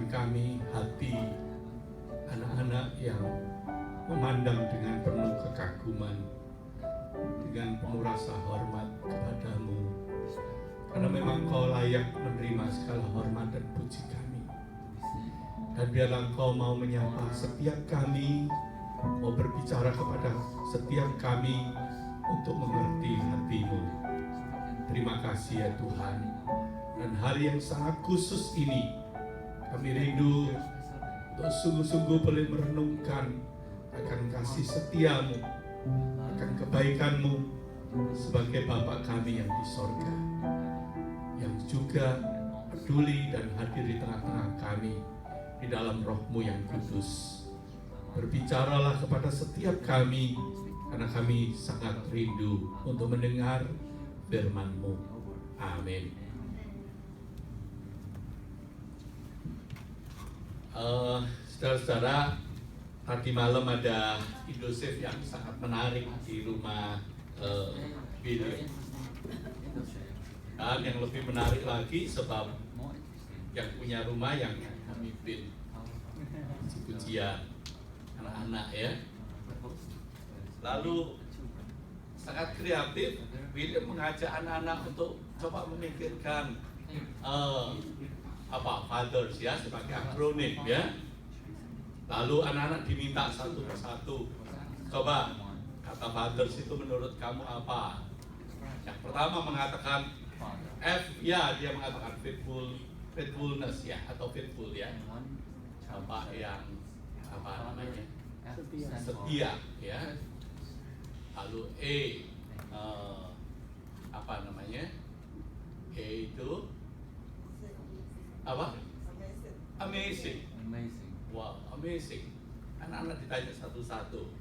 kami hati anak-anak yang memandang dengan penuh kekaguman, dengan penuh rasa hormat kepadamu, karena memang Kau layak menerima segala hormat dan puji kami. Dan biarlah Kau mau menyapa setiap kami, mau berbicara kepada setiap kami untuk mengerti hati-Mu. Terima kasih ya Tuhan. Dan hari yang sangat khusus ini, kami rindu untuk sungguh-sungguh boleh merenungkan akan kasih setia-Mu, akan kebaikan-Mu sebagai Bapa kami yang di sorga, yang juga peduli dan hadir di tengah-tengah kami di dalam Roh-Mu yang kudus. Berbicaralah kepada setiap kami, karena kami sangat rindu untuk mendengar firman-Mu. Amin. Saudara-saudara, tadi malam ada Indosef yang sangat menarik di rumah Bill. Dan yang lebih menarik lagi sebab yang punya rumah yang memimpin pujian anak-anak ya. Lalu sangat kreatif, William mengajak anak-anak untuk coba memikirkan fathers ya, sebagai akronim ya. Lalu anak-anak diminta satu persatu, coba kata fathers itu menurut kamu apa? Yang pertama mengatakan F, ya dia mengatakan faithfulness ya, atau faithful ya, apa yang namanya setia ya. Lalu E, E itu apa? Amazing. Wow, amazing. Anak-anak ditanya satu-satu.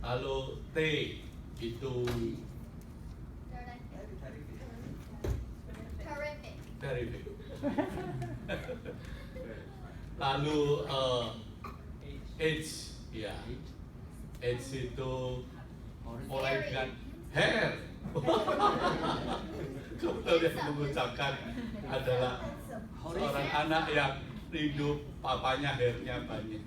Lalu T itu terrific. Lalu H, ya, H itu mulai dengan hair. Kebetulan yang mengucapkan adalah seorang anak yang rindu papanya hairnya banyak.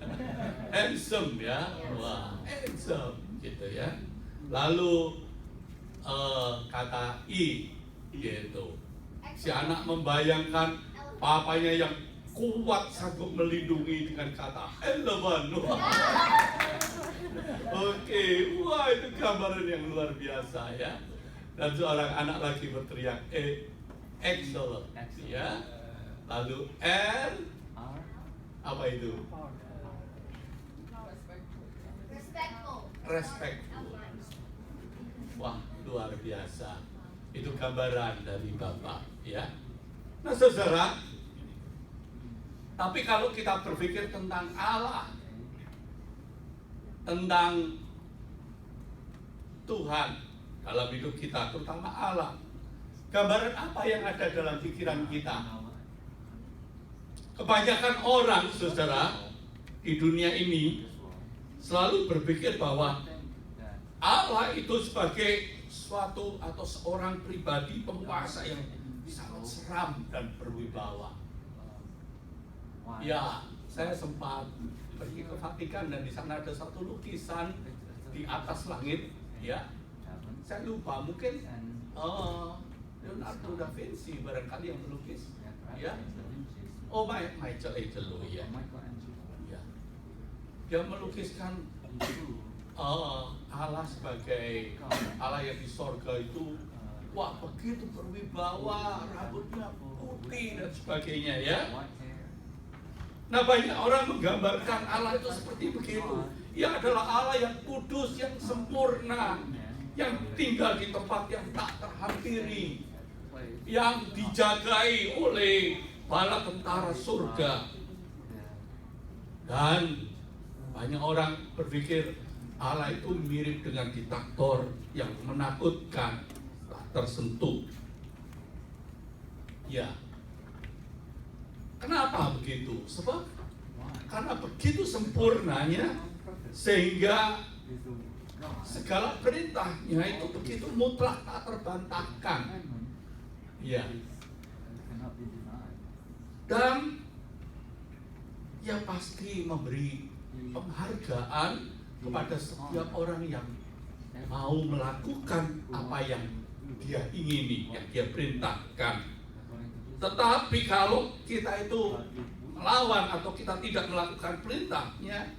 Handsome ya, wah handsome gitu ya. Lalu kata I gitu, si anak membayangkan papanya yang kuat sanggup melindungi dengan kata elevan. Oke, wah itu gambaran yang luar biasa ya. Dan seorang anak lagi berteriak excellent ya. Lalu R, apa itu? Respectful. Wah, luar biasa. Itu gambaran dari Bapak ya. Nah saudara, tapi kalau kita berpikir tentang Allah, tentang Tuhan dalam hidup kita, terutama Allah, gambaran apa yang ada dalam pikiran kita? Kebanyakan orang, saudara, di dunia ini selalu berpikir bahwa Allah itu sebagai suatu atau seorang pribadi penguasa yang sangat seram dan berwibawa. Ya, saya sempat pergi ke Vatikan dan di sana ada satu lukisan di atas langit, ya. Saya lupa, mungkin Leonardo da Vinci barangkali yang melukis, ya. Oh, Michelangelo ya. Ya. Dia melukiskan Allah sebagai Allah yang di sorga itu, wah begitu berwibawa, rambutnya putih dan sebagainya ya. Nah banyak orang menggambarkan Allah itu seperti begitu. Ia adalah Allah yang kudus, yang sempurna, yang tinggal di tempat yang tak terhampiri, yang dijagai oleh bala tentara surga. Dan banyak orang berpikir Allah itu mirip dengan diktator yang menakutkan, tak tersentuh. Ya. Kenapa begitu? Sebab karena begitu sempurnanya sehingga segala perintahnya itu begitu mutlak, tak terbantahkan. Ya. Dan ya pasti memberi penghargaan kepada setiap orang yang mau melakukan apa yang dia ingini, yang dia perintahkan. Tetapi kalau kita itu melawan atau kita tidak melakukan perintahnya,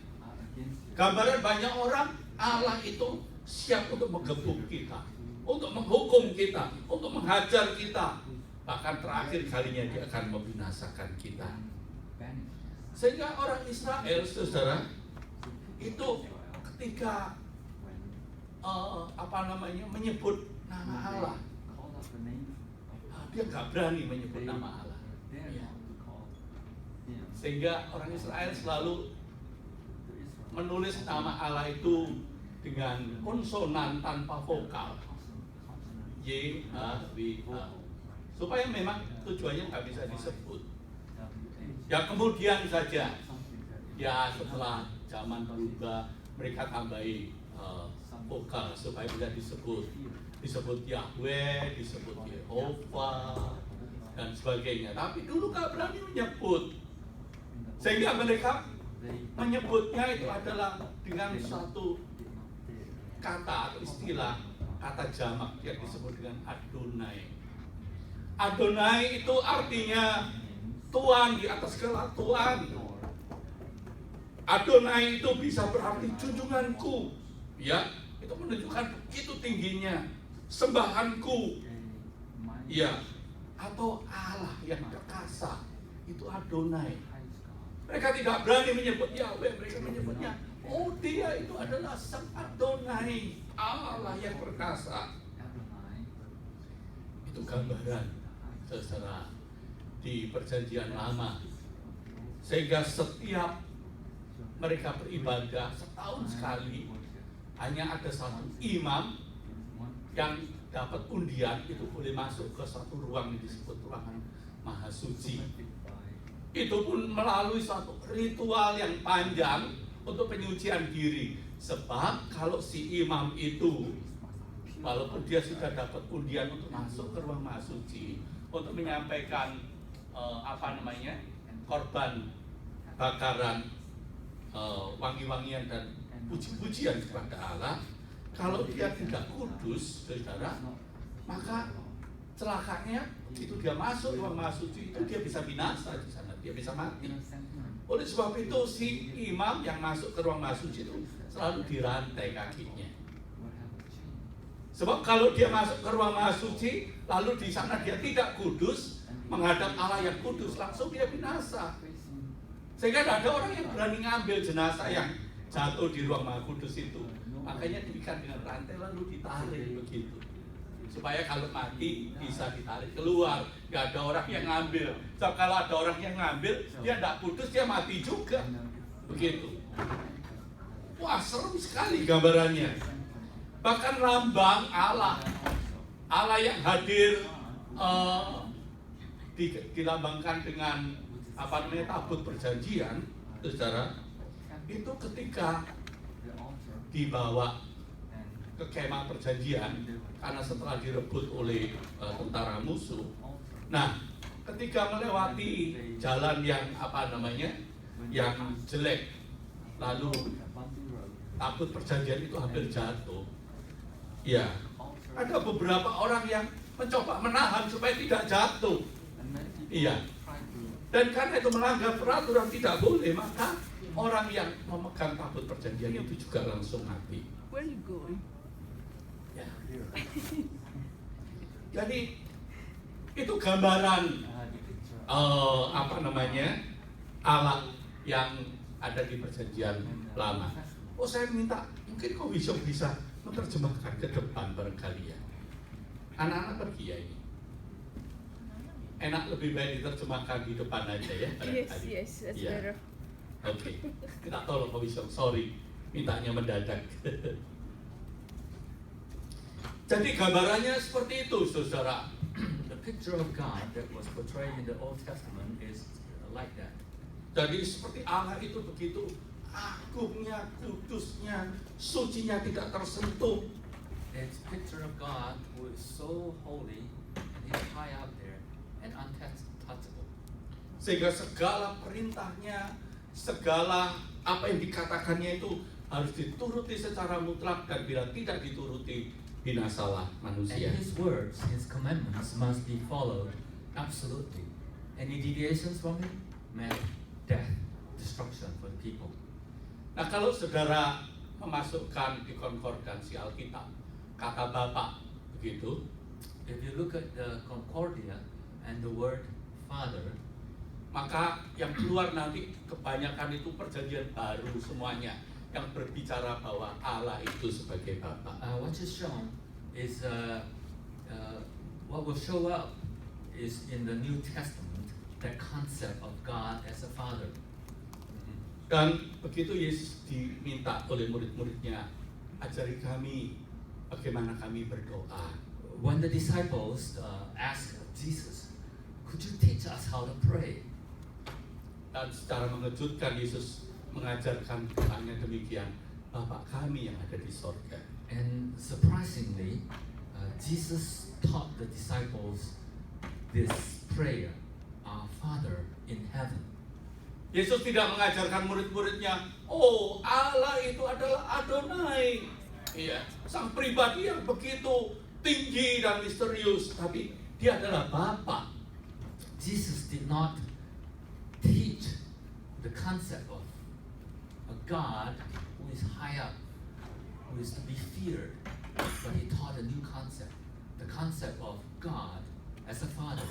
gambaran banyak orang, Allah itu siap untuk menggebuk kita, untuk menghukum kita, untuk menghajar kita. Bahkan terakhir kalinya dia akan membinasakan kita. Sehingga orang Israel, saudara, itu ketika menyebut nama Allah, dia nggak berani menyebut nama Allah. Ya. Sehingga orang Israel selalu menulis nama Allah itu dengan konsonan tanpa vokal, Y-H-W-H, supaya memang tujuannya nggak bisa disebut. Ya kemudian saja, ya setelah zaman berubah, mereka tambahi vokal supaya bisa disebut Yahweh, disebut Yehovah dan sebagainya. Tapi dulu nggak berani menyebut, sehingga mereka menyebutnya itu adalah dengan satu kata atau istilah, kata jamak yang disebut dengan Adonai. Adonai itu artinya Tuhan, di atas segala Tuhan. Adonai itu bisa berarti junjunganku, ya, itu menunjukkan begitu tingginya sembahanku, ya, atau Allah yang perkasa, itu Adonai. Mereka tidak berani menyebut Yahweh, mereka menyebutnya, oh dia itu adalah Sang Adonai, Allah yang perkasa. Itu gambaran secara di Perjanjian Lama. Sehingga setiap mereka beribadah setahun sekali, hanya ada satu imam yang dapat undian, itu boleh masuk ke satu ruang yang disebut ruangan Maha Suci. Itu pun melalui suatu ritual yang panjang untuk penyucian diri. Sebab kalau si imam itu, walaupun dia sudah dapat undian untuk masuk ke ruang Maha Suci, untuk menyampaikan korban bakaran, wangi-wangian dan puji-pujian kepada Allah, kalau dia tidak kudus, saudara, maka celakanya itu dia masuk ruang Maha Suci itu dia bisa binasa di sana, dia bisa mati. Oleh sebab itu si imam yang masuk ke ruang Maha Suci itu selalu dirantai kakinya. Sebab kalau dia masuk ke ruang Maha Suci, lalu di sana dia tidak kudus, menghadap Allah yang kudus, langsung dia binasa. Sehingga tidak ada orang yang berani ngambil jenazah yang jatuh di ruang Maha Kudus itu. Makanya diikat dengan rantai lalu ditarik begitu, supaya kalau mati bisa ditarik keluar, nggak ada orang yang ngambil. So, kalau ada orang yang ngambil, dia tidak kudus, dia mati juga. Begitu. Wah, serem sekali gambarannya. Bahkan lambang Allah yang hadir dilambangkan dengan tabut perjanjian, saudara, itu ketika dibawa ke kemah perjanjian, karena setelah direbut oleh tentara musuh. Nah, ketika melewati jalan yang yang jelek, lalu tabut perjanjian itu hampir jatuh. Ya, ada beberapa orang yang mencoba menahan supaya tidak jatuh. Iya. Dan karena itu melanggar peraturan tidak boleh, maka orang yang memegang tabut perjanjian itu juga langsung mati. Where you going? Ya. Jadi itu gambaran Allah yang ada di Perjanjian Lama. Oh, saya minta mungkin kau bisa menerjemahkan ke depan barangkali ya. Anak-anak pergi ya ini. Enak lebih baik diterjemahkan di depan aja ya. Yes, that's ya. better. Oke. Kita tolong kau bisa, sorry, mintanya mendadak. Jadi gambarannya seperti itu, saudara. The picture of God that was portrayed in the Old Testament is like that. Jadi seperti Allah itu begitu agungnya, kudusnya, sucinya tidak tersentuh. It's a picture of God who is so holy and He's high up there and untouchable. Sehingga segala perintahnya, segala apa yang dikatakannya itu harus dituruti secara mutlak, dan bila tidak dituruti binasalah And manusia. His words, His commandments must be followed absolutely. Any deviations from it meant death, destruction for the people. Nah, kalau saudara memasukkan di konkordansi Alkitab kata Bapa begitu, If you look at the Concordia and the word Father, maka yang keluar nanti kebanyakan itu perjanjian baru semuanya yang berbicara bahwa Allah itu sebagai Bapa. what is shown is what will show up is in the New Testament that concept of God as a Father. Dan begitu Yesus diminta oleh murid-muridnya, ajari kami bagaimana kami berdoa. When the disciples asked Jesus, "Could you teach us how to pray?" Dan secara mengejutkan Yesus mengajarkan doanya demikian, Bapa kami yang ada di sorga. And surprisingly, Jesus taught the disciples this prayer, "Our Father in heaven." Yesus tidak mengajarkan murid-muridnya, oh Allah itu adalah Adonai, iya, sang pribadi yang begitu tinggi dan misterius, tapi dia adalah Bapa. Jesus did not teach the concept of a God who is high up, who is to be feared, but he taught a new concept, the concept of God as a Father.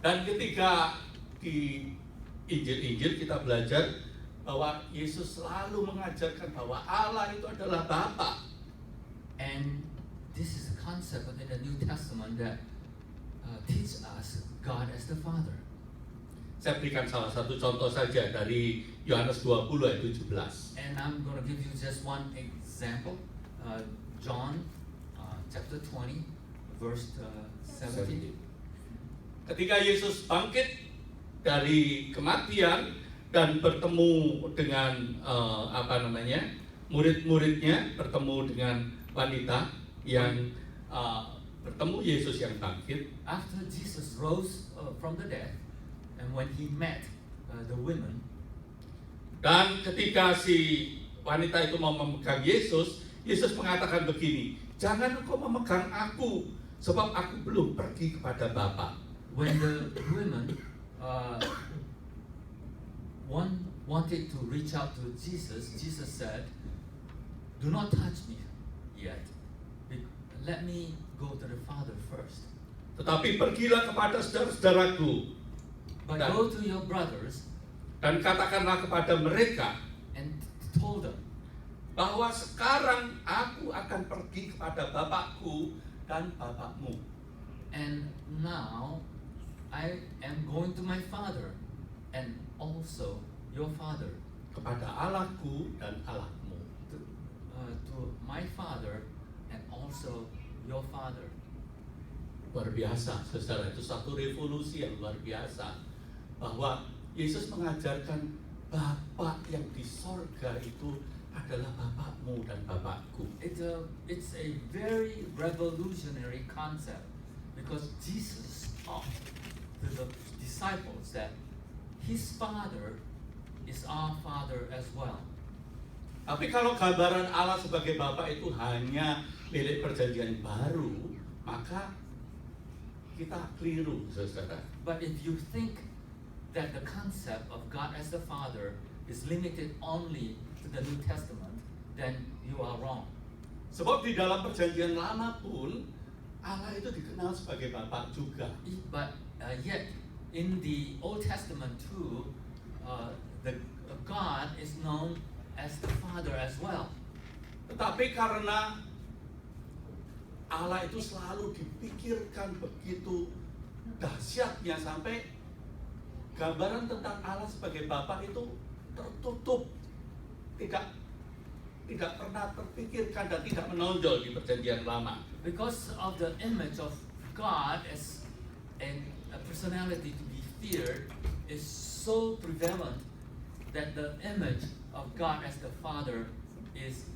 Dan ketika di Injil-Injil kita belajar bahwa Yesus selalu mengajarkan bahwa Allah itu adalah Bapa. And this is a concept within the New Testament that teach us God as the Father. Saya berikan salah satu contoh saja dari Yohanes 20 ayat 17. And I'm going to give you just one example. John chapter 20, verse 17. Ketika Yesus bangkit dari kematian dan bertemu dengan murid-muridnya, bertemu dengan wanita yang bertemu Yesus yang bangkit. After Jesus rose from the dead, and when he met the women, Dan ketika si wanita itu mau memegang Yesus, Yesus mengatakan begini, jangan engkau memegang aku, sebab aku belum pergi kepada Bapa. when the women wanted to reach out to Jesus, Jesus said, "Do not touch me yet. Let me go to the Father first. Tetapi pergilah kepada saudara-saudaraku But Dan- go to your brothers dan katakanlah kepada mereka and told them, bahwa sekarang aku akan pergi kepada Bapakku dan Bapakmu. and now I am going to my Father and also your Father." Kepada Allahku dan Allahmu. To my Father and also your Father. Luar biasa, saudara, itu satu revolusi yang luar biasa. Bahwa Yesus mengajarkan Bapa yang di sorga itu adalah Bapakmu dan Bapakku. It's a very revolutionary concept because Jesus taught to the disciples that his Father is our Father as well. Tapi kalau gambaran Allah sebagai Bapa itu hanya milik perjanjian baru, maka kita keliru, saudara. But if you think that the concept of God as the Father is limited only to the New Testament, then you are wrong. Sebab di dalam perjanjian lama pun Allah itu dikenal sebagai Bapa juga. But yet, in the Old Testament too, the God is known as the Father as well. Tetapi karena Allah itu selalu dipikirkan begitu dahsyatnya sampai gambaran tentang Allah sebagai Bapa itu tertutup, tidak pernah terpikirkan dan tidak menonjol di perjanjian lama. Because of the image of God as a personality to be feared is so prevalent that the image of God as the Father is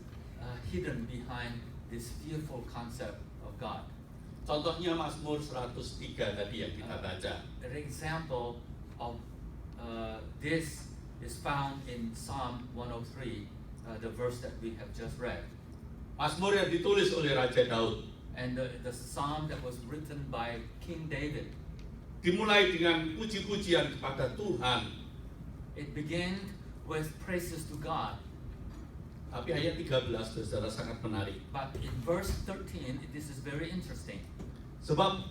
hidden behind this fearful concept of God. Contohnya Mazmur 103 tadi yang kita baca. An example of this is found in Psalm 103, the verse that we have just read. Mazmur yang ditulis oleh Raja Daud. And the psalm that was written by King David. Dimulai dengan puji-pujian kepada Tuhan. It began with praises to God. Tapi ayat 13 saudara sangat menarik. But in verse 13, this is very interesting. Sebab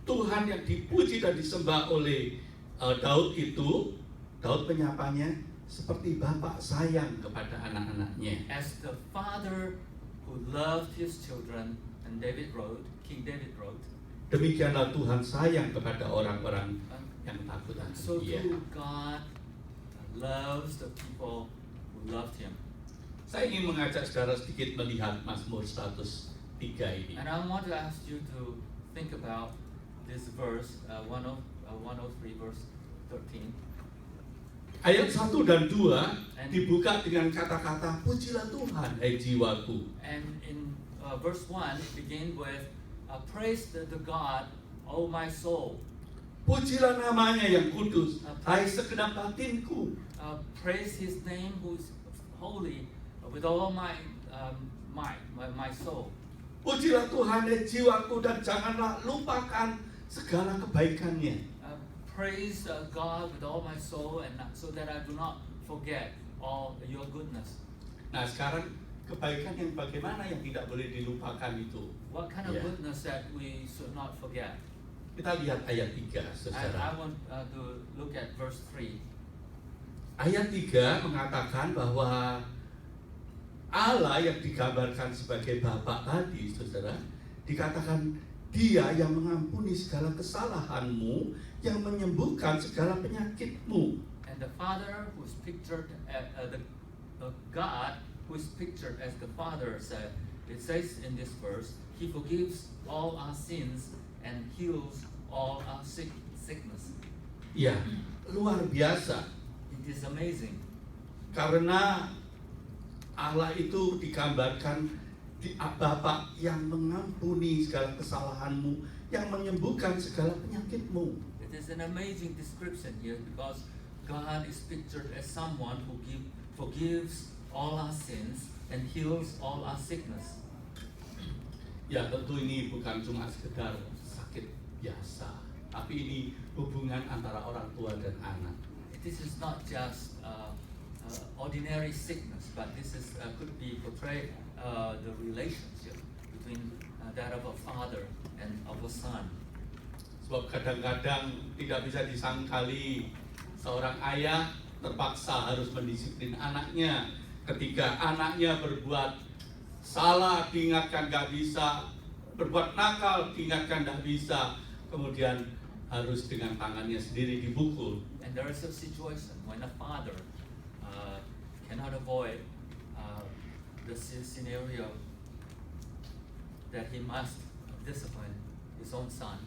Tuhan yang dipuji dan disembah oleh Daud itu, Daud menyapanya seperti bapak sayang kepada anak-anaknya. As the father who loved his children, and King David wrote, Demikianlah Tuhan sayang kepada orang-orang yang takut akan so Dia. too God loves the people who loved him. Saya ingin mengajak saudara sedikit melihat Mazmur 103 ini. And I want to ask you to think about this verse, 103 verse 13. Ayat 1 dan 2 dibuka dengan kata-kata pujilah Tuhan, hai jiwaku. And in verse 1, it begins with praise the God, oh my soul. Pujilah namanya yang kudus, hai segenap batinku. Praise his name who is holy with all my might, my soul. Pujilah Tuhan, hai jiwaku, dan janganlah lupakan segala kebaikannya. Praise God with all my soul, and so that I do not forget all your goodness. Nah sekarang kebaikan yang bagaimana yang tidak boleh dilupakan itu? What kind of Yeah. goodness that we should not forget? Kita lihat ayat 3 I saudara. want to look at verse 3. Ayat 3 mengatakan bahwa Allah yang digambarkan sebagai Bapa tadi, saudara, dikatakan Dia yang mengampuni segala kesalahanmu, yang menyembuhkan segala penyakitmu. And the Father who is pictured, the God who is pictured as the Father, it says in this verse, He forgives all our sins and heals all our sickness. Ya, luar biasa. It is amazing. Karena Allah itu digambarkan Bapa yang mengampuni segala kesalahanmu, yang menyembuhkan segala penyakitmu. It is an amazing description here because God is pictured as someone who forgives all our sins and heals all our sickness. Ya tentu ini bukan cuma sekedar sakit biasa, tapi ini hubungan antara orang tua dan anak. This is not just ordinary sickness, but this is could be portrayed the relationship between that of a father and of a son. Sebab kadang-kadang tidak bisa disangkali seorang ayah terpaksa harus mendisiplin anaknya. Ketika anaknya berbuat salah diingatkan gak bisa, berbuat nakal diingatkan gak bisa, kemudian harus dengan tangannya sendiri dipukul. And there is a situation when a father cannot avoid the scenario that he must discipline his own son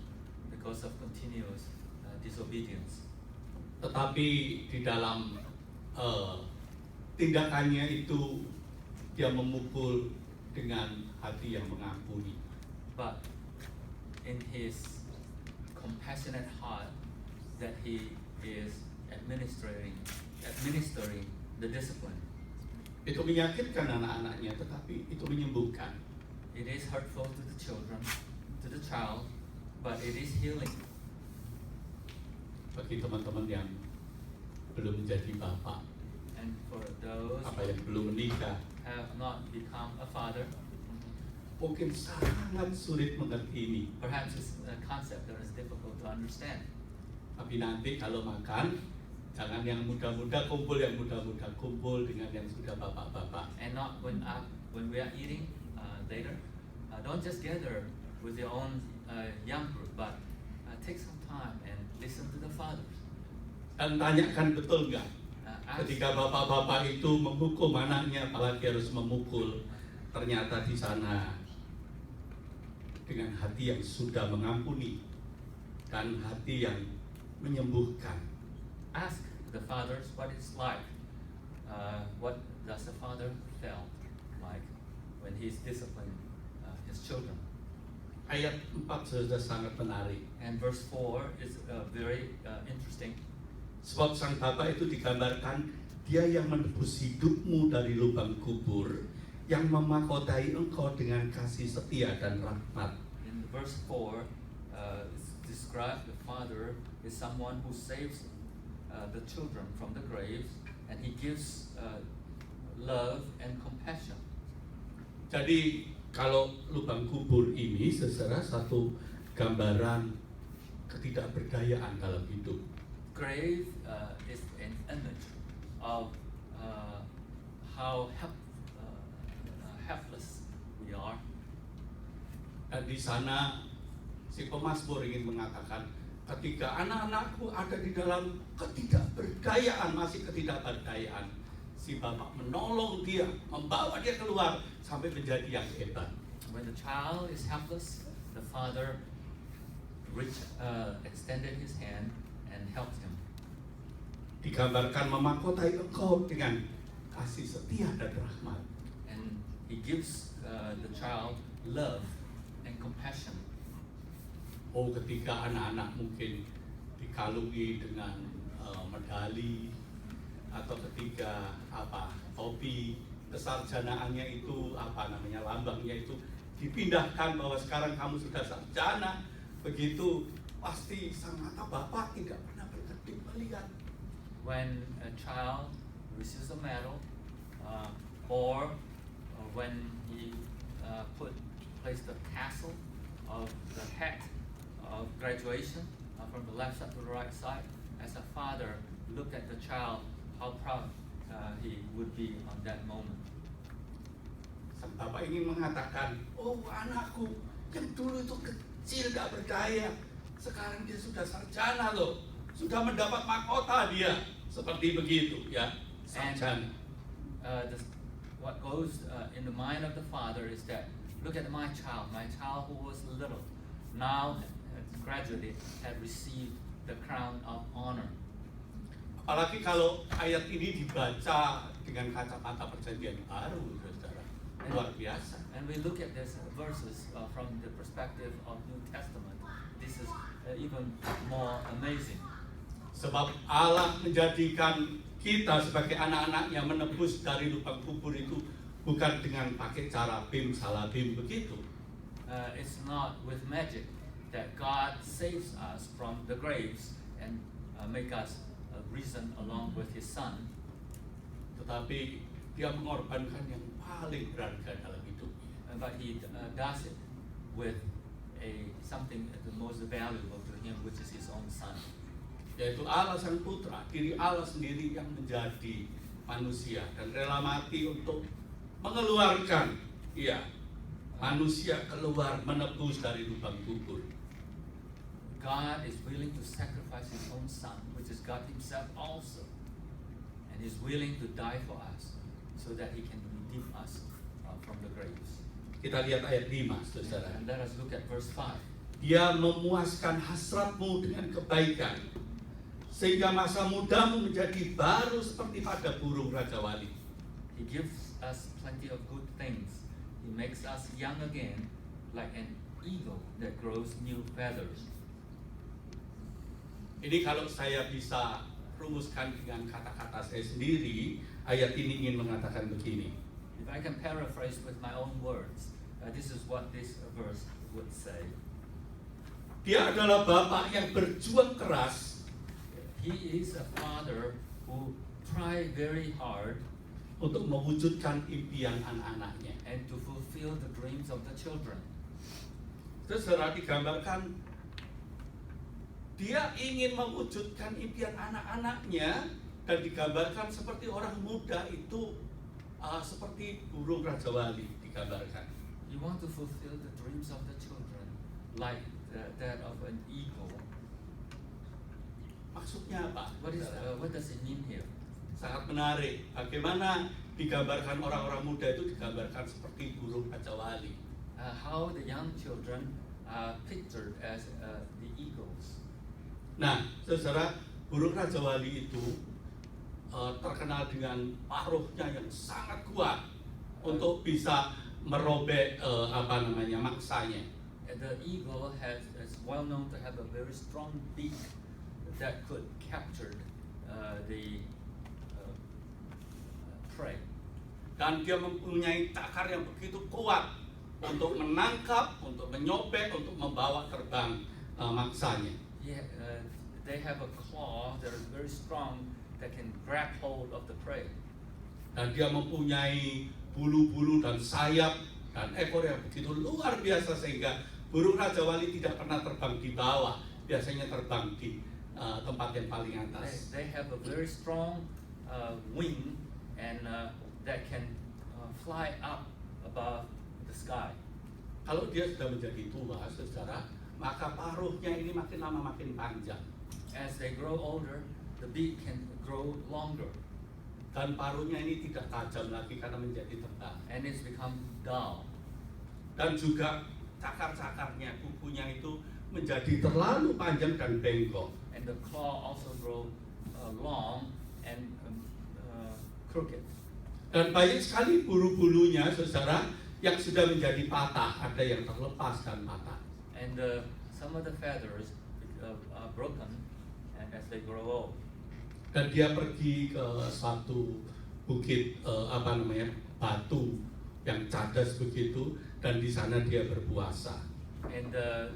because of continuous disobedience. Tetapi di dalam tindakannya itu dia memukul dengan hati yang mengampuni. But in his compassionate heart that he is administering the discipline. Itu menyakitkan anak-anaknya, tetapi itu menyembuhkan. It is hurtful to the children, to the child, but it is healing. Bagi teman-teman yang belum menjadi bapak, And for those apa yang belum menikah, have not become a father, mungkin sangat sulit mengerti ini. perhaps it's a concept that is difficult to understand. Tapi nanti kalau makan, jangan yang muda-muda kumpul, yang muda-muda kumpul dengan yang sudah bapak-bapak. And not when we are eating later, don't just gather with your own young group, but take some time and listen to the fathers. Dan tanyakan betul nggak? Ask, Ketika bapak-bapak itu menghukum anaknya, apalagi harus memukul, ternyata di sana dengan hati yang sudah mengampuni dan hati yang menyembuhkan. ask the fathers what it's like. What does the father felt like when he's disciplining his children? Ayat 4 sudah sangat menarik. And verse 4 is very interesting. Sebab sang Bapa itu digambarkan dia yang menebus hidupmu dari lubang kubur, yang memahkotai engkau dengan kasih setia dan rahmat. In verse 4, it's described the Father is someone who saves the children from the graves, and He gives love and compassion. Jadi kalau lubang kubur ini saudara satu gambaran ketidakberdayaan dalam hidup. Grave is an image of how helpless we are. Dan di sana si pemazmur ingin mengatakan, ketika anak-anakku ada di dalam ketidakberdayaan, masih ketidakberdayaan, si Bapak menolong dia, membawa dia keluar sampai menjadi yang hebat. When the child is helpless, the Father extended His hand and helped him. Digambarkan memahkotai engkau dengan kasih setia dan rahmat. And He gives the child love and compassion. Oh, ketika anak-anak mungkin dikalungi dengan medali, atau ketika topi kesarjanaannya itu lambangnya itu dipindahkan bahwa sekarang kamu sudah sarjana, begitu pasti sang mata Bapak tidak pernah berkedip melihat. When a child receives a medal, or when he placed the tassel of the hat of graduation from the left side to the right side, as a father look at the child, how proud he would be on that moment. Sang Bapak ingin mengatakan, oh anakku yang dulu itu kecil gak berdaya, sekarang dia sudah sarjana loh, sudah mendapat mahkota dia, seperti begitu ya, sarjana. What goes in the mind of the father is that, look at my child who was little, now gradually had received the crown of honor. Apalagi kalau ayat ini dibaca dengan kacamata perjanjian baru, saudara, luar biasa. And we look at these verses from the perspective of New Testament. This is even more amazing. Sebab Allah menjadikan kita sebagai anak-anaknya menebus dari lubang kubur itu bukan dengan pakai cara bim salah bim begitu. It's not with magic that God saves us from the graves and make us risen along with His Son. Tetapi Dia mengorbankan yang paling berharga dalam hidupnya. But He does it with something the most valuable to Him, which is His own Son. Yaitu Allah Sang Putra, diri Allah sendiri yang menjadi manusia dan rela mati untuk mengeluarkan manusia keluar menebus dari lubang kubur. God is willing to sacrifice His own Son, which is God Himself also, and is willing to die for us so that He can redeem us from the graves. Kita lihat ayat 5, saudara. And let us look at verse 5. Dia memuaskan hasratmu dengan kebaikan, sehingga masa mudamu menjadi baru seperti pada burung Raja Wali. He gives us plenty of good things. He makes us young again, like an eagle that grows new feathers. Ini kalau saya bisa rumuskan dengan kata-kata saya sendiri, ayat ini ingin mengatakan begini. If I can paraphrase with my own words, this is what this verse would say. Dia adalah Bapak yang berjuang keras. He is a father who tried very hard untuk mewujudkan impian anak-anaknya. and to fulfill the dreams of the children. Saudara, digambarkan dia ingin mewujudkan impian anak-anaknya dan digambarkan seperti orang muda itu seperti burung Raja Wali digambarkan. You want to fulfill the dreams of the children like that of an eagle. Maksudnya apa? What does it mean here? Sangat menarik. Bagaimana digambarkan orang-orang muda itu digambarkan seperti burung Raja Wali. How the young children are pictured as the eagles. Nah, saudara, burung Raja Wali itu terkenal dengan paruhnya yang sangat kuat untuk bisa merobek mangsanya. The eagle is well known to have a very strong beak that could capture they prey. Dan dia mempunyai cakar yang begitu kuat untuk menangkap, untuk menyobek, untuk membawa terbang mangsanya. Yeah, they have a claw that is very strong that can grab hold of the prey. Dan dia mempunyai bulu-bulu dan sayap dan ekor yang begitu luar biasa sehingga burung Raja Wali tidak pernah terbang di bawah, biasanya terbang di tempat yang paling atas. They have a very strong wing and that can fly up above the sky. Kalau dia sudah menjadi tua, saudara, maka paruhnya ini makin lama makin panjang. As they grow older, the beak can grow longer Dan paruhnya ini tidak tajam lagi karena menjadi tebal. and it's become dull. Dan juga cakar-cakarnya, kukunya itu menjadi terlalu panjang dan bengkok. And the claw also grow long and crooked. Dan banyak sekali bulu-bulunya, saudara, yang sudah menjadi patah, ada yang terlepas dan patah. And some of the feathers are broken and as they grow old. Dan dia pergi ke suatu bukit batu yang cadas begitu, dan di sana dia berpuasa. And the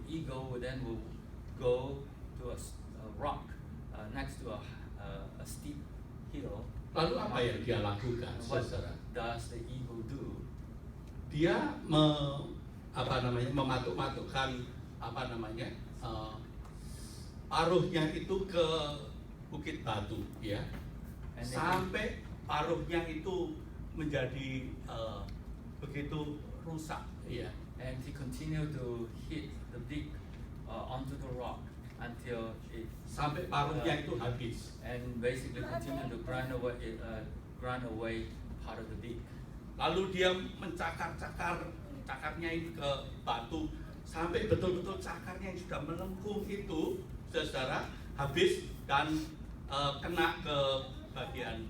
eagle then will go to a rock next to a steep hill. Lalu apa yang dia lakukan, And what saudara? does the eagle do? Dia mematuk-matukkan paruhnya itu ke bukit batu, ya, And they sampai paruhnya itu menjadi begitu rusak, ya. And he continued to hit the beak onto the rock until it Sampai paruhnya itu habis. and basically continue to grind away part of the beak. Lalu dia cakarnya ini ke batu sampai betul-betul cakarnya yang sudah melengkung itu, saudara, habis dan kena ke bagian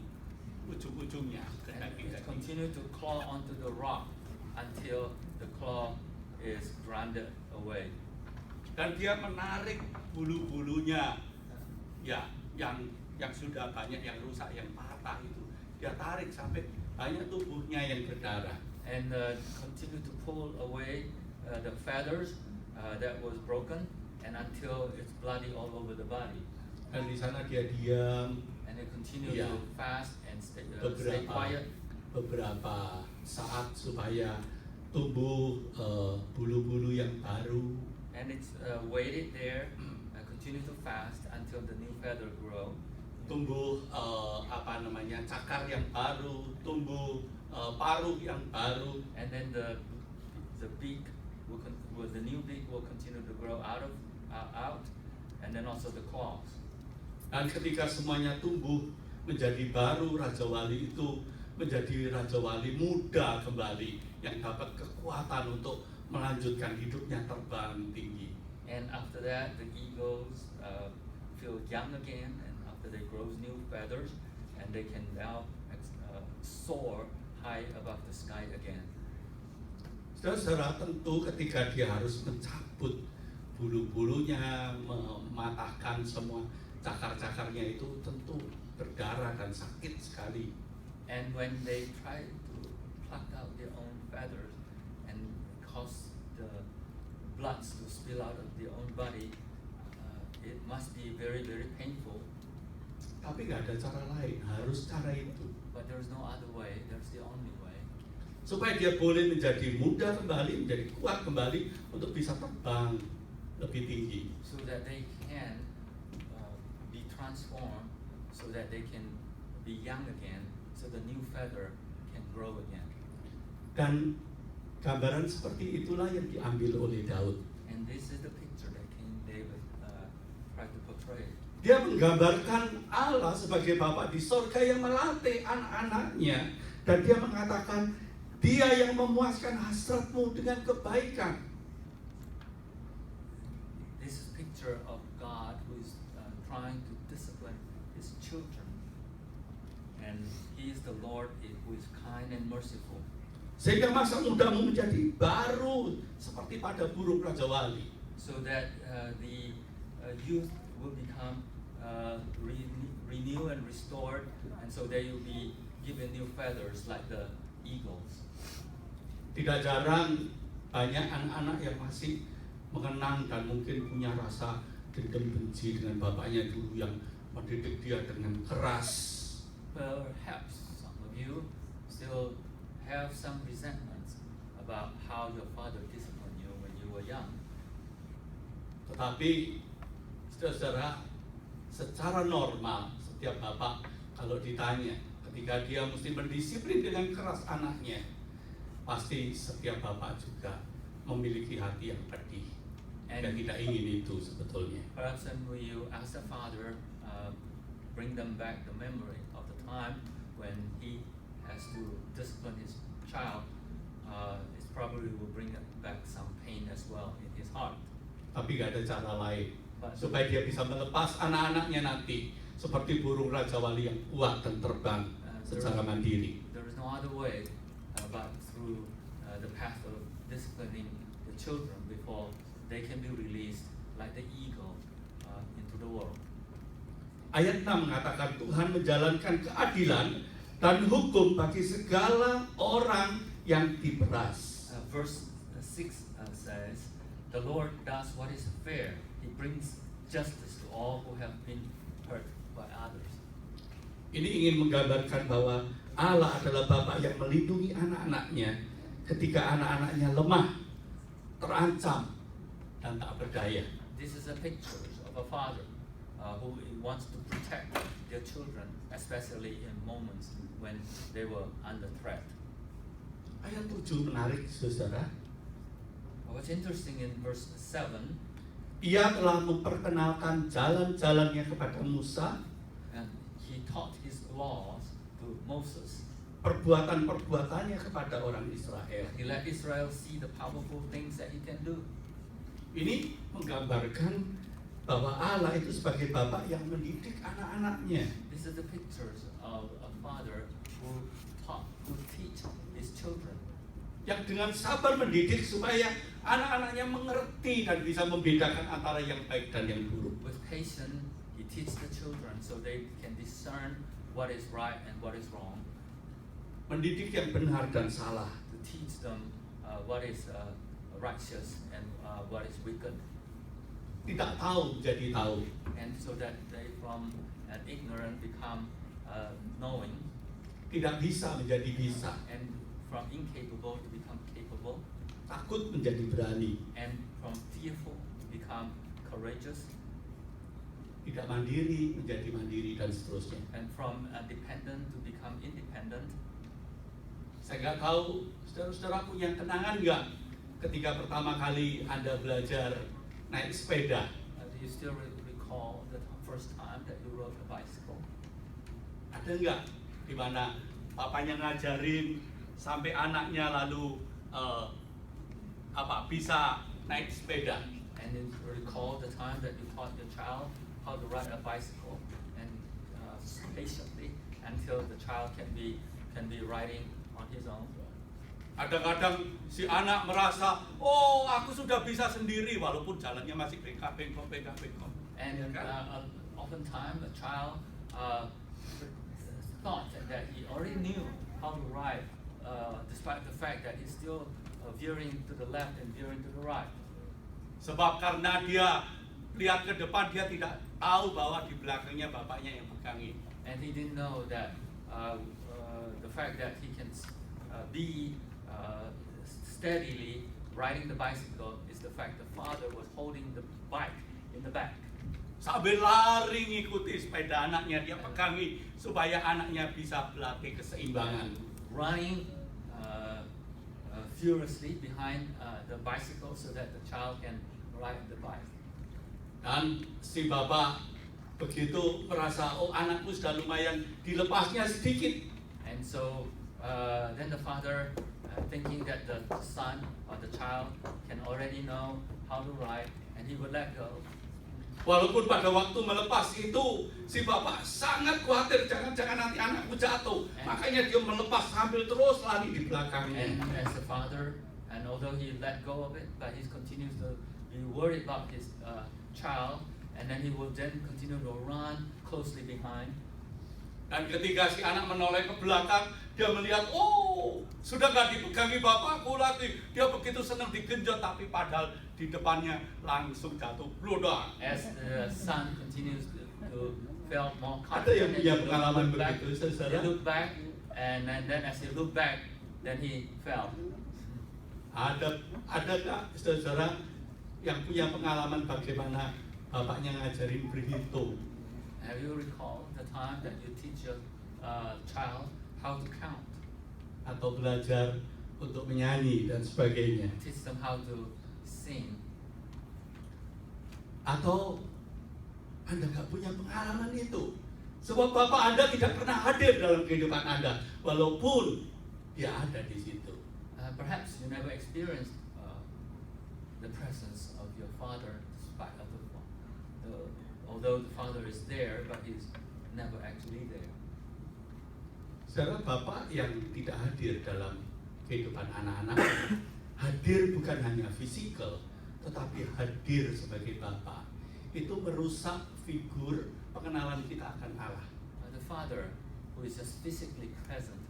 ujung-ujungnya, ke And it daging-daging. continue to claw onto the rock until the claw is grounded away. Dan dia menarik bulu-bulunya, ya, yang sudah banyak yang rusak, yang patah itu, dia tarik sampai banyak tubuhnya yang berdarah. And continue to pull away the feathers that was broken and until it's bloody all over the body. Dan di sana dia diam And they continue Yeah. to fast and stay beberapa saat supaya tumbuh bulu-bulu yang baru. And it's waited there, continue to fast until the new feather grow. Tumbuh cakar yang baru, tumbuh paruh yang baru. And then the beak the new beak will continue to grow out, and then also the claws. Dan ketika semuanya tumbuh menjadi baru, Raja Wali itu menjadi Raja Wali muda kembali yang dapat kekuatan untuk melanjutkan hidupnya terbang tinggi. And after that, the eagles feel young again, and after they grow new feathers, and they can now soar high above the sky again. Saudara, tentu ketika dia harus mencabut bulu-bulunya, mematahkan semua cakar-cakarnya itu tentu berdarah dan sakit sekali. And when they try to pluck out their own feathers and cause the blood to spill out of their own body, it must be very, very painful. Tapi nggak ada cara lain, harus cara itu. But there's no other way, there's the only way. Supaya dia boleh menjadi muda kembali, menjadi kuat kembali untuk bisa terbang lebih tinggi. So that they can be transformed, so that they can be young again, so the new feather can grow again. Dan gambaran seperti itulah yang diambil oleh Daud. And this is the picture that King David tried to portray. Dia menggambarkan Allah sebagai Bapa di sorga yang melatih anak-anaknya. Dan dia mengatakan, dia yang memuaskan hasratmu dengan kebaikan. This is a picture of God who is trying to discipline his children. And he is the Lord who is kind and merciful. Sehingga masa mudamu menjadi baru seperti pada burung Raja Wali. So that the youth will become renewed and restored, and so they will be given new feathers like the eagles. Tidak jarang banyak anak-anak yang masih mengenang dan mungkin punya rasa dendam benci dengan bapaknya dulu yang mendidik dia dengan keras. Perhaps some of you still have some resentments about how your father disciplined you when you were young. Tetapi saudara, secara normal setiap bapak kalau ditanya ketika dia mesti mendisiplin dengan keras anaknya, pasti setiap bapak juga memiliki hati yang pedih dan tidak ingin itu sebetulnya. Perhaps when you ask the father, bring them back the memory of the time when he has to discipline his child, it probably will bring back some pain as well in his heart. Tapi gak ada cara lain But supaya dia bisa melepas anak-anaknya nanti seperti burung Raja Wali yang kuat dan terbang secara mandiri. there is no other way but through the path of disciplining the children before they can be released like the eagle into the world. Ayat 6 mengatakan Tuhan menjalankan keadilan dan hukum bagi segala orang yang diperas. Verse 6 says, the Lord does what is fair. He brings justice to all who have been hurt by others. Ini ingin menggambarkan bahwa Allah adalah Bapa yang melindungi anak-anaknya ketika anak-anaknya lemah, terancam, dan tak berdaya. This is a picture of a father who wants to protect their children, especially in moments when they were under threat. Ayat 7 menarik, saudara. What's interesting in verse 7, Ia telah memperkenalkan jalan-jalannya kepada Musa, and he taught his laws to Moses. perbuatan-perbuatannya kepada orang Israel. He let Israel see the powerful things that he can do. Ini menggambarkan bahwa Allah itu sebagai Bapa yang mendidik anak-anaknya. This is the pictures of a father who teach his children. Yang dengan sabar mendidik supaya anak-anaknya mengerti dan bisa membedakan antara yang baik dan yang buruk. With patience, he teaches the children so they can discern what is right and what is wrong. Mendidik yang benar dan salah. To teach them what is righteous and what is wicked. Tidak tahu menjadi tahu. And so that they from an ignorant become knowing. Tidak bisa menjadi bisa. And from incapable to become capable. Takut menjadi berani. And from fearful to become courageous. Tidak mandiri menjadi mandiri dan seterusnya. And from dependent to become independent. Saya nggak tahu, saudara-saudara punya kenangan nggak ketika pertama kali Anda belajar naik sepeda? Do you still recall the first time that you rode a bicycle? Ada nggak di mana papanya ngajarin sampai anaknya lalu bisa naik sepeda? And you recall the time that you taught your child how to ride a bicycle, and patiently until the child can be riding on his own. Kadang-kadang si anak merasa, oh aku sudah bisa sendiri walaupun jalannya masih bengkak-bengkok. And oftentimes a child thought that he already knew how to ride, despite the fact that he's still veering to the left and veering to the right. Sebab karena dia lihat ke depan, dia tidak tahu bahwa di belakangnya bapaknya yang pegangi. And he didn't know that the fact that he can be steadily riding the bicycle is the fact the father was holding the bike in the back. Sambil lari ngikuti sepeda anaknya, dia pegangi supaya anaknya bisa berlatih keseimbangan. Running furiously behind the bicycle so that the child can ride the bike. Dan si bapak begitu merasa, oh anakku sudah lumayan, dilepasnya sedikit. And so then the father, thinking that the son or the child can already know how to ride, and he would let go. Walaupun pada waktu melepas itu, si bapak sangat khawatir jangan-jangan nanti anakku jatuh. Makanya dia melepas sambil terus lari di belakangnya. And as the father, and although he let go of it, but he continues to be worried about his child, and then he will then continue to run closely behind. Dan ketika si anak menoleh ke belakang, dia melihat, oh, sudah gak dipegangi bapakku lagi. Dia begitu senang digenjot, tapi padahal di depannya langsung jatuh blodak. As the son continues to feel more Ada yang confident, punya he pengalaman look back, begitu, saudara? he look back, and then as he look back, then he fell. Adakah saudara yang punya pengalaman bagaimana bapaknya ngajarin berhitung? Have you recall the time that you teach your child how to count? Atau belajar untuk menyanyi dan sebagainya? Teach them how to sing. Atau Anda nggak punya pengalaman itu? Sebab Bapak Anda tidak pernah hadir dalam kehidupan Anda, walaupun dia ada di situ. Perhaps you never experienced the presence of your father, despite of although the father is there, but he's never actually there. Saudara, Bapak yang tidak hadir dalam kehidupan anak-anak, hadir bukan hanya fisikal, tetapi hadir sebagai Bapak. Itu merusak figur pengenalan kita akan Allah. The father who is just physically present,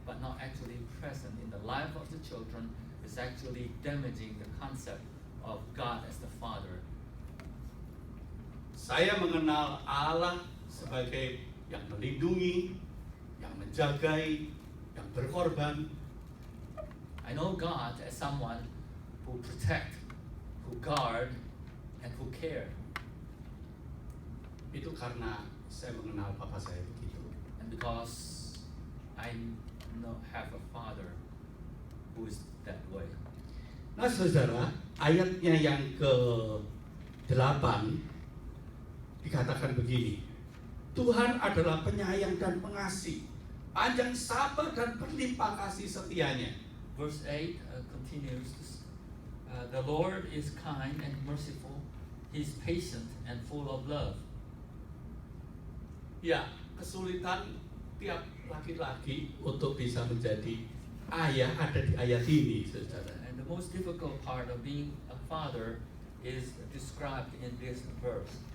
but not actually present in the life of the children, is actually damaging the concept of God as the Father. Saya mengenal Allah sebagai yang melindungi, yang menjagai, yang berkorban. I know God as someone who protect, who guard, and who care. Itu karena saya mengenal Papa saya begitu. And because I have a father who is that way. Nah saudara, ayatnya yang ke-8 dikatakan begini. Tuhan adalah penyayang dan pengasih, panjang sabar dan berlimpah kasih setianya. Verse 8 continues, the Lord is kind and merciful, He is patient and full of love. Ya, kesulitan tiap laki-laki untuk bisa menjadi ayah ada di ayat ini, saudara. And the most difficult part of being a father is described in this verse.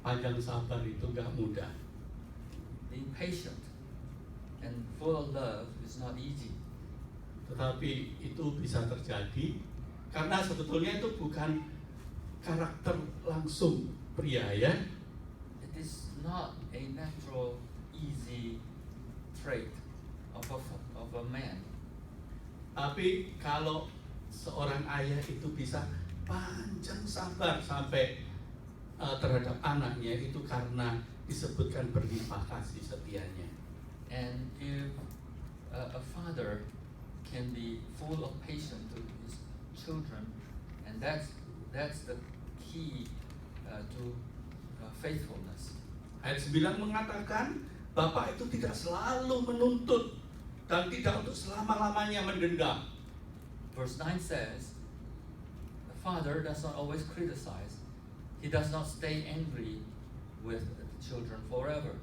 Panjang sabar itu gak mudah. Being patient and full of love is not easy. Tetapi itu bisa terjadi karena sebetulnya itu bukan karakter langsung pria ya. It is not a natural, easy trait of a man. Tapi kalau seorang ayah itu bisa panjang sabar sampai terhadap anaknya, itu karena disebutkan berlimpah kasih setianya. And if a father can be full of patience to his children, and that's the key to faithfulness. Ayat 9 mengatakan Bapak itu tidak selalu menuntut dan tidak untuk selama-lamanya mendendam. Verse 9 says, the father does not always criticize. He does not stay angry with the children forever.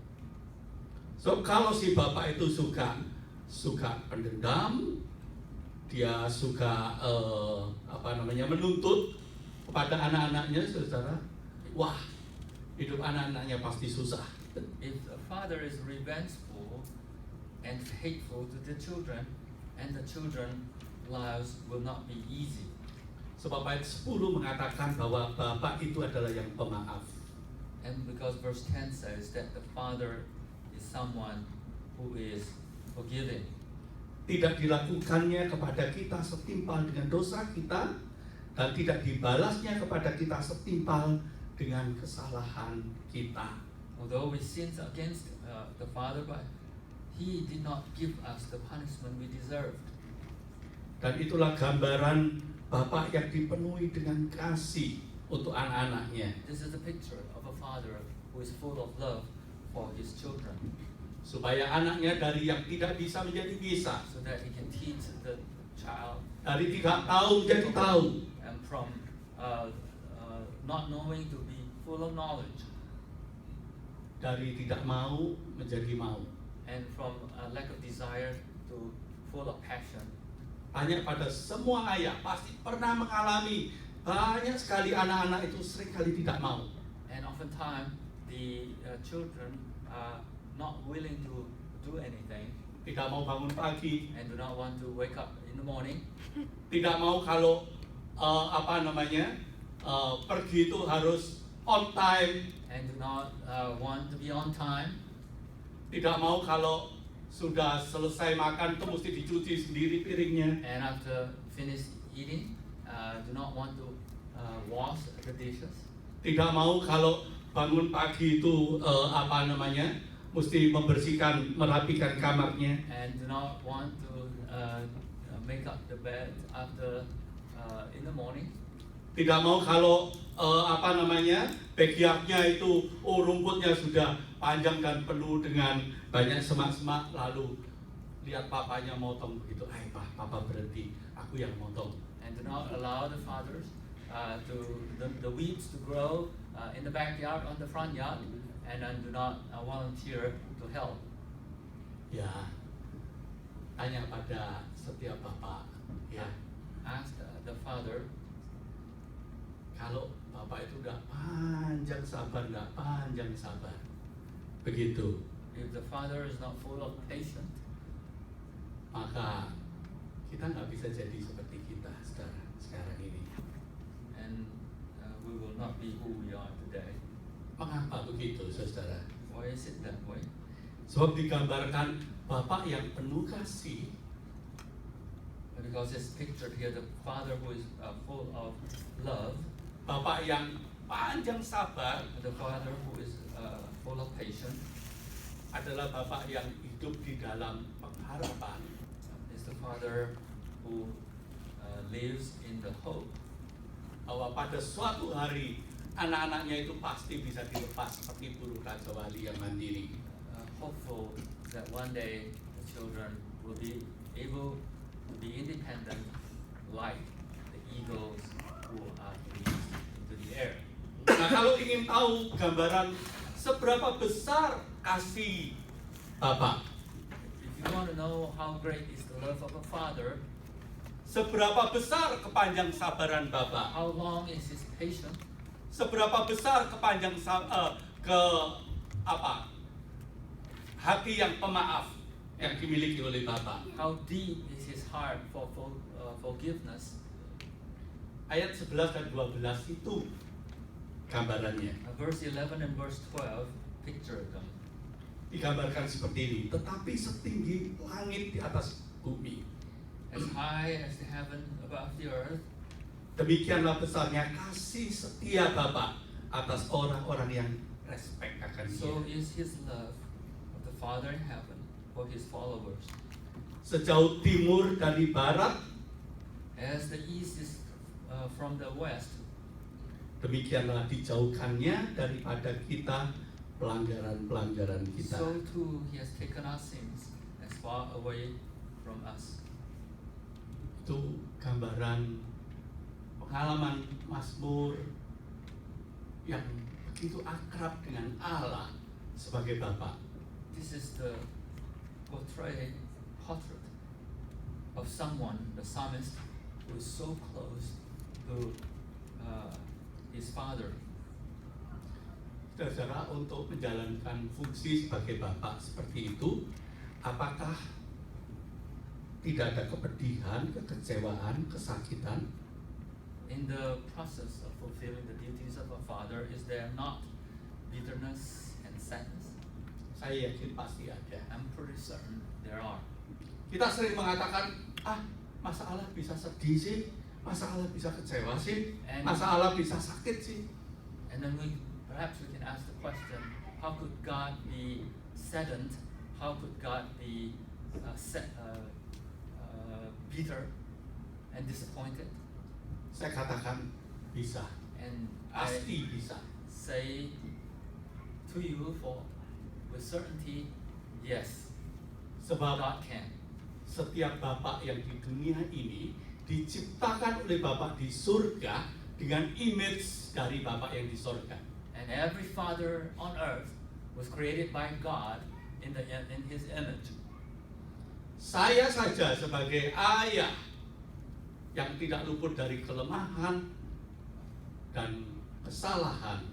So kalau si bapak itu suka pendendam, dia suka menuntut kepada anak-anaknya, saudara, wah, hidup anak-anaknya pasti susah. If a father is revengeful and hateful to the children, and the children lives will not be easy. Sebab ayat 10 mengatakan bahwa bapak itu adalah yang pemaaf. And because verse 10 says that the father is someone who is forgiving. Tidak dilakukannya kepada kita setimpal dengan dosa kita, dan tidak dibalasnya kepada kita setimpal dengan kesalahan kita. Although we sinned against the father, but he did not give us the punishment we deserved. Dan itulah gambaran bapak yang dipenuhi dengan kasih untuk anak-anaknya. This is a picture of a father who is full of love for his children, Supaya anaknya dari yang tidak bisa menjadi bisa, so that he can teach the child, dari tidak tahu menjadi tahu, and from not knowing to be full of knowledge, dari tidak mau menjadi mau. and from a lack of desire to full of passion. Tanya pada semua ayah, pasti pernah mengalami banyak sekali anak-anak itu seringkali tidak mau. And oftentimes the children are not willing to do anything tidak mau bangun pagi, and do not want to wake up in the morning, tidak mau kalau pergi itu harus on time, and do not want to be on time, tidak mau kalau sudah selesai makan itu mesti dicuci sendiri piringnya, and after finish eating, do not want to wash the dishes, tidak mau kalau bangun pagi itu mesti membersihkan, merapikan kamarnya, and do not want to make up the bed after in the morning, tidak mau kalau backyardnya itu rumputnya sudah panjang dan penuh dengan banyak semak-semak, lalu lihat papanya motong begitu, papa berhenti, aku yang motong. and do not allow the fathers the weeds to grow in the backyard, on the front yard, and then do not volunteer to help. Ya, tanya pada setiap bapak, ya, Ask the father, kalau bapak itu udah panjang sabar, begitu, if the father is not full of patience, maka kita nggak bisa jadi seperti kita sekarang ini. and we will not be who we are today. Mengapa begitu, saudara? Why is it that way? Sebab digambarkan bapak yang penuh kasih, Because it's pictured here the father who is full of love, bapak yang panjang sabar the father who is full of patience, adalah bapak yang hidup di dalam pengharapan. is the father who lives in the hope Bahwa pada suatu hari anak-anaknya itu pasti bisa dilepas seperti burung raja wali yang mandiri. hopeful that one day the children will be able to be independent like the eagles who are released into the air. Nah, kalau ingin tahu gambaran seberapa besar kasih bapak, If you want to know how great is the love of a father, seberapa besar kepanjang sabaran bapak, how long is his patience, seberapa besar hati yang pemaaf yang dimiliki oleh bapak. how deep is his heart for forgiveness. Ayat 11 dan 12 itu gambarannya. Verse 11 and verse 12 picture them. Digambarkan seperti ini, tetapi setinggi langit di atas bumi, As high as the heaven above the earth, demikianlah besarnya kasih setia Bapa atas orang-orang yang respect akan so Dia. is his love of the Father in heaven for his followers. Sejauh timur dari barat, As the east is from the west, demikianlah dijauhkannya daripada kita pelanggaran-pelanggaran kita. so too he has taken our sins as far away from us. Itu gambaran pengalaman Mazmur yang begitu akrab dengan Allah sebagai Bapa. This is the portrait of someone, the psalmist, who is so close to his father. Saudara, untuk menjalankan fungsi sebagai Bapa seperti itu, apakah tidak ada kepedihan, kekecewaan, kesakitan? In the process of fulfilling the duties of a father, is there not bitterness and sadness? Saya yakin pasti ada. I'm pretty certain there are. Kita sering mengatakan, masa Allah bisa sedih sih? Masa Allah bisa kecewa sih? Masa Allah bisa sakit sih? And then perhaps we can ask the question, how could God be saddened? How could God be bitter and disappointed? Saya katakan bisa, And pasti I bisa. say to you with certainty, yes, Sebab God can. setiap bapak yang di dunia ini diciptakan oleh Bapak di surga dengan image dari Bapak yang di surga. And every father on earth was created by God in his image. Saya saja sebagai ayah yang tidak luput dari kelemahan dan kesalahan,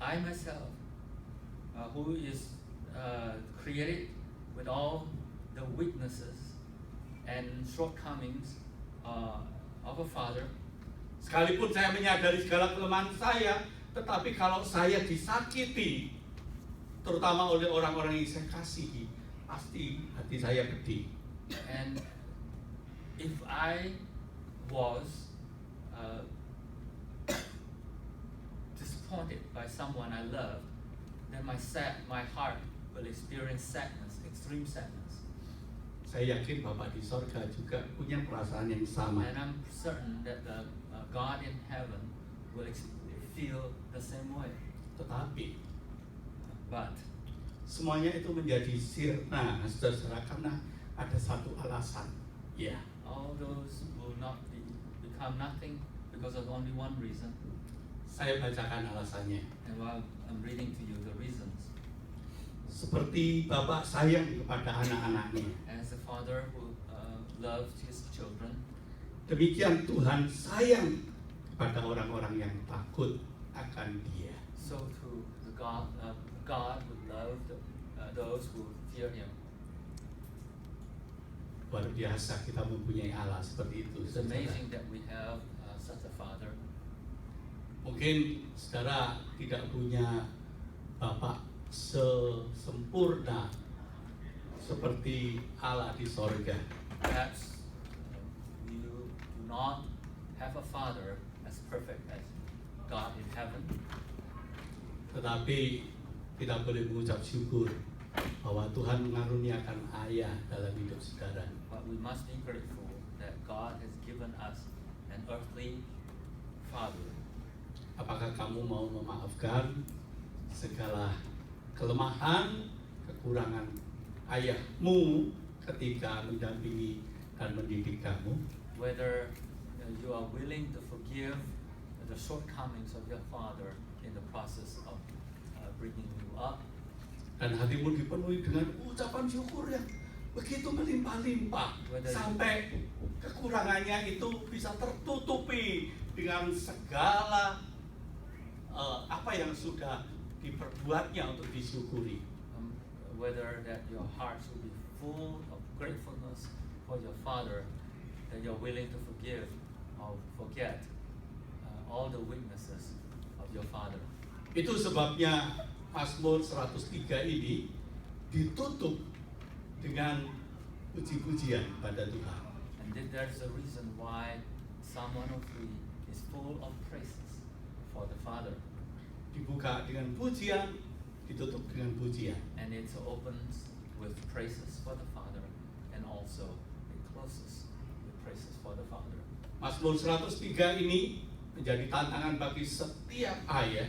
I myself, who is created with all the weaknesses and shortcomings of a father, Sekalipun saya menyadari segala kelemahan saya, tetapi kalau saya disakiti, terutama oleh orang-orang yang saya kasihi, pasti hati saya pedih. and if I was disappointed by someone I loved, then my heart will experience sadness, extreme sadness. Saya yakin Bapak di sorga juga punya perasaan yang sama. And I'm certain that the God in heaven will feel the same way. Tetapi But semuanya itu menjadi sirna, saudara, karena ada satu alasan. Ya, all those will not become nothing because of only one reason. saya bacakan alasannya. And while I'm reading to you the reasons, Seperti Bapak sayang kepada anak-anaknya, as a father who loves his children, demikian Tuhan sayang kepada orang-orang yang takut akan Dia. so too God would love those who fear Him. Luar biasa kita mempunyai Allah seperti itu, It's saudara. amazing that we have such a father. Mungkin saudara tidak punya Bapak sempurna seperti Allah di sorga. Perhaps you do not have a father as perfect as God in heaven, Tetapi kita boleh mengucap syukur bahwa Tuhan mengaruniakan ayah dalam hidup saudara. but we must be grateful that God has given us an earthly father. Apakah kamu mau memaafkan segala kelemahan, kekurangan ayahmu ketika mendampingi dan mendidik kamu? Whether you are willing to forgive the shortcomings of your father in the process of bringing you up, Dan hatimu dipenuhi dengan ucapan syukur yang begitu melimpah-limpah sampai kekurangannya itu bisa tertutupi dengan segala apa yang sudah diperbuatnya untuk disyukuri. whether that your hearts will be full of gratefulness for your father, that you're willing to forgive or forget all the weaknesses of your father. Itu sebabnya Mazmur 103 ini ditutup dengan puji-pujian pada Tuhan. And there's a reason why Psalm 103 is full of praises for the father, Dibuka dengan pujian, ditutup dengan pujian. and it opens with praises for the father, and also it closes with praises for the father. Mazmur 103 ini menjadi tantangan bagi setiap ayah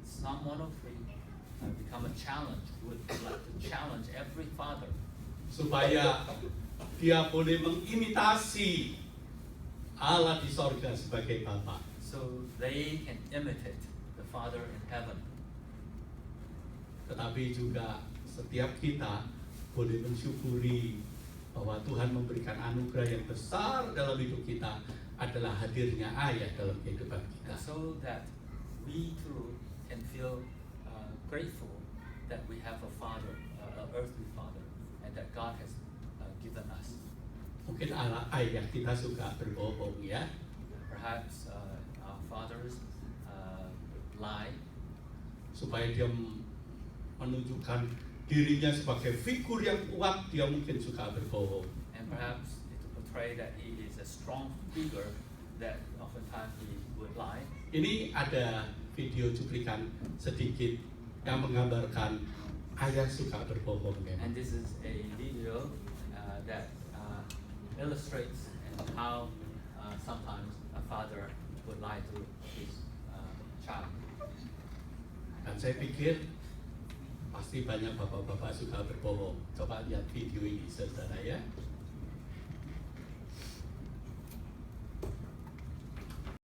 Psalm 103 become a challenge. Would like to challenge every father supaya dia boleh mengimitasi Allah di sorga sebagai Bapa. so they can imitate the Father in heaven. Tetapi juga setiap kita boleh mensyukuri bahwa Tuhan memberikan anugerah yang besar dalam hidup kita adalah hadirnya ayah dalam kehidupan kita. And so that we too can feel grateful that we have a father, an earthly father, and that God has given us. Mungkin ayah kita suka berbohong ya. Perhaps our fathers lie Supaya dia menunjukkan dirinya sebagai figur yang kuat, dia mungkin suka berbohong. and perhaps to portray that he is a strong figure, that oftentimes he would lie. Ini ada video cuplikan sedikit yang menggambarkan ayah suka berbohong ya. And this is a video that illustrates how sometimes a father would lie to his child. Dan saya pikir pasti banyak bapak-bapak suka berbohong. Coba lihat video ini saudara ya.